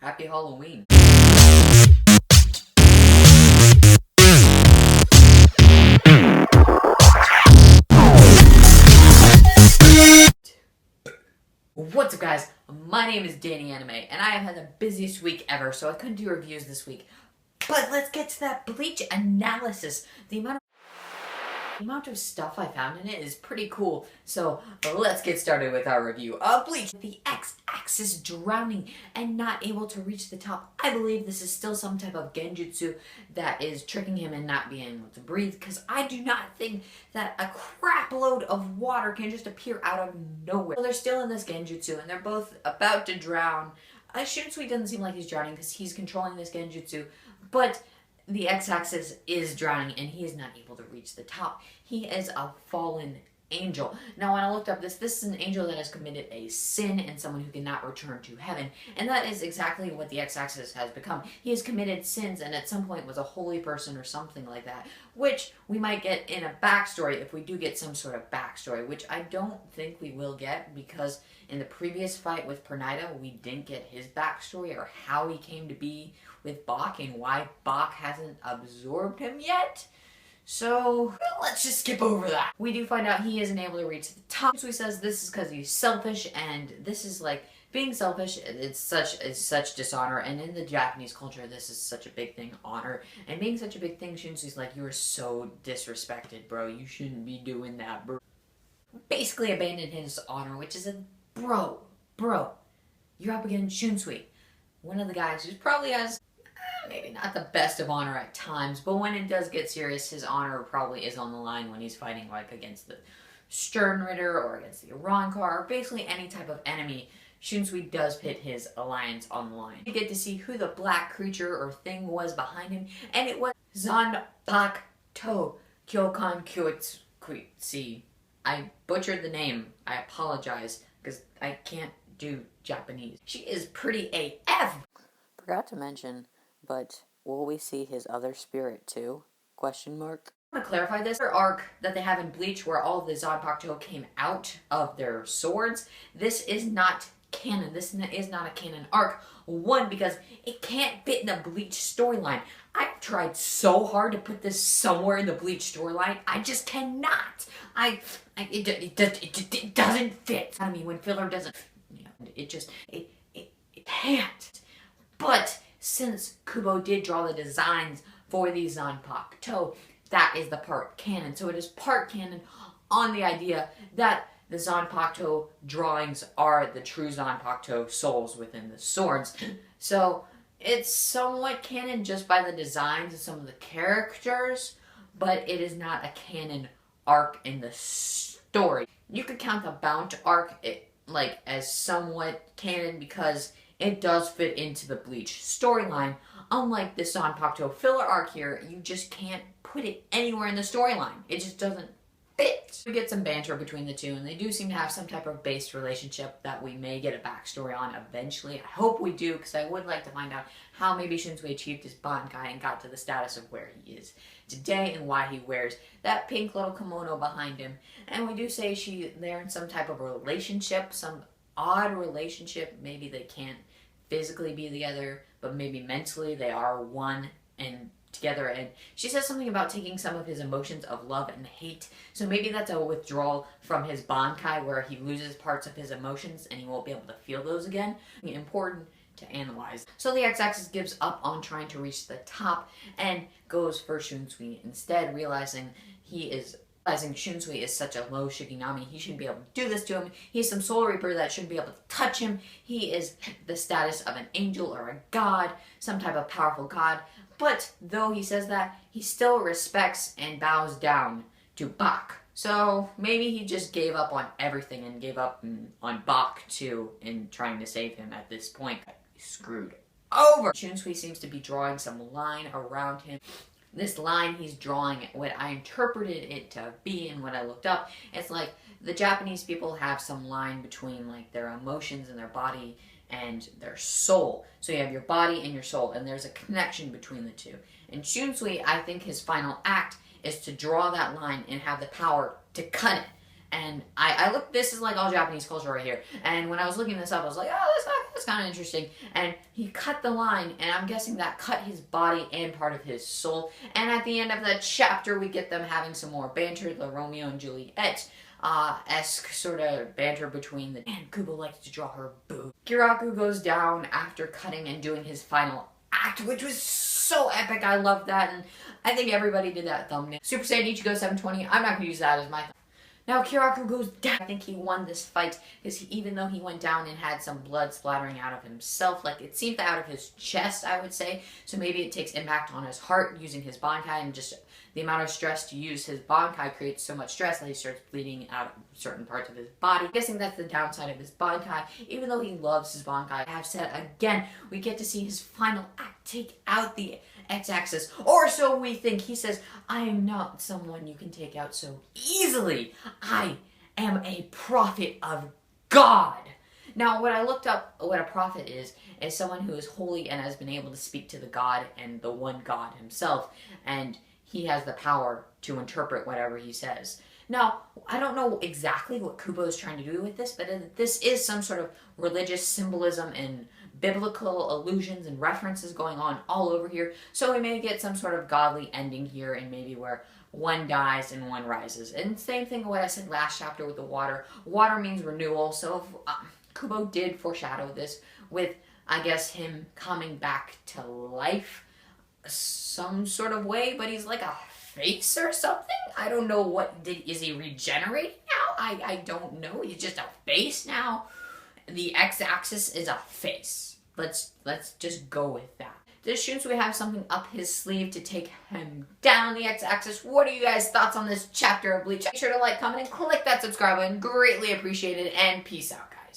Happy Halloween. What's up, guys? My name is Danny Anime, and I have had the busiest week ever, so I couldn't do reviews this week. But let's get to that Bleach analysis. The amount of stuff I found in it is pretty cool, so let's get started with our review of Bleach. The X-axis drowning and not able to reach the top. I believe this is still some type of genjutsu that is tricking him and not being able to breathe, because I do not think that a crap load of water can just appear out of nowhere. So they're still in this genjutsu, and they're both about to drown. Shunsui doesn't seem like he's drowning because he's controlling this genjutsu, but the X-axis is drowning and he is not able to reach the top. He is a fallen angel. Now, when I looked up this is an angel that has committed a sin and someone who cannot return to heaven. And that is exactly what the X-axis has become. He has committed sins and at some point was a holy person or something like that, which we might get in a backstory if we do get some sort of backstory, which I don't think we will get, because in the previous fight with Pernida, we didn't get his backstory or how he came to be with Bach and why Bach hasn't absorbed him yet. So let's just skip over that. We do find out he isn't able to reach the top. So he says this is because he's selfish, and this is like being selfish. It's such dishonor, and in the Japanese culture, this is such a big thing, honor, and being such a big thing. Shunsui's like, you are so disrespected, bro. You shouldn't be doing that, bro. Basically abandoned his honor, which is a bro. You're up against Shunsui, one of the guys who's probably has maybe not the best of honor at times, but when it does get serious, his honor probably is on the line when he's fighting like against the Sternritter or against the Ironclar, or basically any type of enemy. Shunsui does put his alliance on the line. You get to see who the black creature or thing was behind him, and it was Zanpakuto Kyokan Kyoitsuki. I butchered the name. I apologize, because I can't do Japanese. She is pretty AF! Forgot to mention, but will we see his other spirit too? Question mark. I'm gonna clarify this. The arc that they have in Bleach where all of the Zanpakuto came out of their swords, this is not canon. This is not a canon arc. One, because it can't fit in the Bleach storyline. I've tried so hard to put this somewhere in the Bleach storyline. I just cannot. It doesn't fit. I mean, when filler doesn't, it can't. But since KUBO did draw the designs for these Zanpakuto, that is the part canon. So it is part canon on the idea that the Zanpakuto drawings are the true Zanpakuto souls within the swords. So it's somewhat canon just by the designs of some of the characters, but it is not a canon arc in the story. You could count the Bount arc as somewhat canon because it does fit into the Bleach storyline. Unlike this Zanpakuto filler arc here, you just can't put it anywhere in the storyline. It just doesn't fit. We get some banter between the two, and they do seem to have some type of base relationship that we may get a backstory on eventually. I hope we do, because I would like to find out how maybe Shunsui achieved his Bankai and got to the status of where he is today, and why he wears that pink little kimono behind him. And we do say they're in some type of relationship, some odd relationship. Maybe they can't physically be together, but maybe mentally they are one and together. And she says something about taking some of his emotions of love and hate. So maybe that's a withdrawal from his Bankai where he loses parts of his emotions and he won't be able to feel those again. Important to analyze. So the X-axis gives up on trying to reach the top and goes for Shunsui instead, realizing Shunsui is such a low Shikinami, he shouldn't be able to do this to him. He's some Soul Reaper that shouldn't be able to touch him. He is the status of an angel or a god, some type of powerful god. But though he says that, he still respects and bows down to Bach. So maybe he just gave up on everything and gave up on Bach too in trying to save him at this point. He's screwed over. Shunsui seems to be drawing some line around him. This line he's drawing, what I interpreted it to be and what I looked up, it's like the Japanese people have some line between like their emotions and their body and their soul. So you have your body and your soul, and there's a connection between the two. And Shunsui, I think his final act is to draw that line and have the power to cut it. And I looked, this is like all Japanese culture right here. And when I was looking this up, I was like, oh, that's kind of interesting. And he cut the line, and I'm guessing that cut his body and part of his soul. And at the end of the chapter, we get them having some more banter, the Romeo and Juliet esque sort of banter between the, and KUBO likes to draw her boob. Kiraku goes down after cutting and doing his final act, which was so epic. I love that, and I think everybody did that thumbnail. Super Saiyan Ichigo 720, I'm not going to use that as my Now Kiraku goes down. I think he won this fight because even though he went down and had some blood splattering out of himself, like it seemed out of his chest, I would say. So maybe it takes impact on his heart using his Bankai, and just the amount of stress to use his Bankai creates so much stress that he starts bleeding out of certain parts of his body. I'm guessing that's the downside of his Bankai. Even though he loves his Bankai, I have said again, we get to see his final act take out the X-axis, or so we think. He says, I am not someone you can take out so easily. I am a prophet of God. Now, when I looked up what a prophet is someone who is holy and has been able to speak to the God and the one God himself, and he has the power to interpret whatever he says. Now, I don't know exactly what KUBO is trying to do with this, but this is some sort of religious symbolism and biblical allusions and references going on all over here. So we may get some sort of godly ending here, and maybe where one dies and one rises. And same thing what I said last chapter with the water. Water means renewal, so KUBO did foreshadow this with, I guess, him coming back to life some sort of way, but he's like a face or something? I don't know what, is he regenerating now? I don't know. He's just a face now. The X-axis is a face. Let's just go with that. This Shunsui have something up his sleeve to take him down the X-axis. What are you guys' thoughts on this chapter of Bleach? Make sure to like, comment, and click that subscribe button. Greatly appreciated, and peace out, guys.